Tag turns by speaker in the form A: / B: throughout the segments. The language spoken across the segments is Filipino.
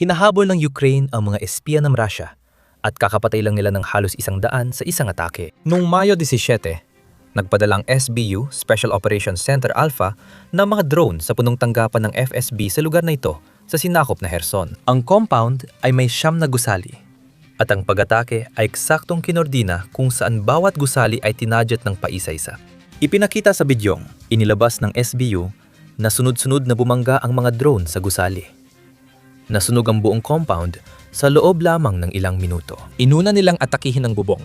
A: Hinahabol ng Ukraine ang mga espiya ng Russia at kakapatay lang nila ng halos 100 sa isang atake. Noong Mayo 17, nagpadalang SBU, Special Operations Center Alpha, ng mga drone sa punong tanggapan ng FSB sa lugar na ito sa sinakop na Kherson. Ang compound ay may 9 na gusali at ang pag-atake ay eksaktong kinordina kung saan bawat gusali ay tinadget ng paisa-isa. Ipinakita sa bidyong inilabas ng SBU na sunod-sunod na bumangga ang mga drone sa gusali. Nasunog ang buong compound sa loob lamang ng ilang minuto. Inuna nilang atakihin ang bubong.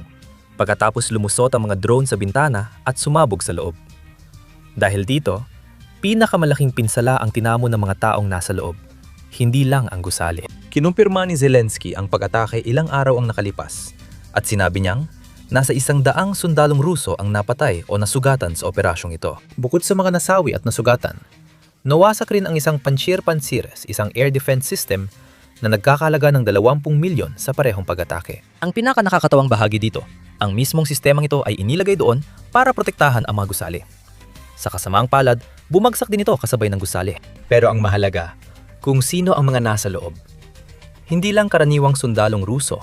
A: Pagkatapos lumusot ang mga drone sa bintana at sumabog sa loob. Dahil dito, pinakamalaking pinsala ang tinamo ng mga taong nasa loob, hindi lang ang gusali. Kinumpirma ni Zelensky ang pag-atake ilang araw ang nakalipas at sinabi niyang nasa 100 sundalong Ruso ang napatay o nasugatan sa operasyong ito. Bukod sa mga nasawi at nasugatan, nawasak rin ang isang Pantsir-Pantsires, isang air defense system na nagkakalaga ng 20 milyon sa parehong pag-atake. Ang pinaka-nakakatawang bahagi dito, ang mismong sistemang ito ay inilagay doon para protektahan ang mga gusali. Sa kasamaang palad, bumagsak din ito kasabay ng gusali. Pero ang mahalaga, kung sino ang mga nasa loob. Hindi lang karaniwang sundalong Ruso,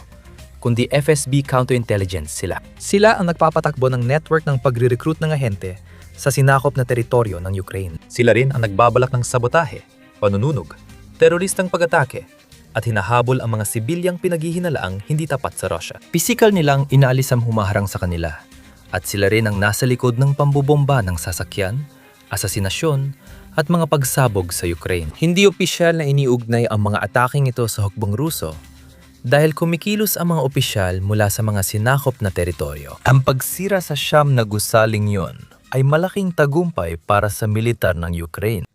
A: kundi FSB counterintelligence sila. Sila ang nagpapatakbo ng network ng pagre-recruit ng ahente sa sinakop na teritoryo ng Ukraine. Sila rin ang nagbabalak ng sabotahe, panununog, teroristang pag-atake, at hinahabol ang mga sibilyang pinaghihinalaang hindi tapat sa Russia. Pisikal nilang inaalis ang humaharang sa kanila, at sila rin ang nasa likod ng pambobomba ng sasakyan, asasinasyon, at mga pagsabog sa Ukraine. Hindi opisyal na iniugnay ang mga ataking ito sa hukbong Ruso dahil kumikilos ang mga opisyal mula sa mga sinakop na teritoryo. Ang pagsira sa 9 na gusaling yon ay malaking tagumpay para sa militar ng Ukraine.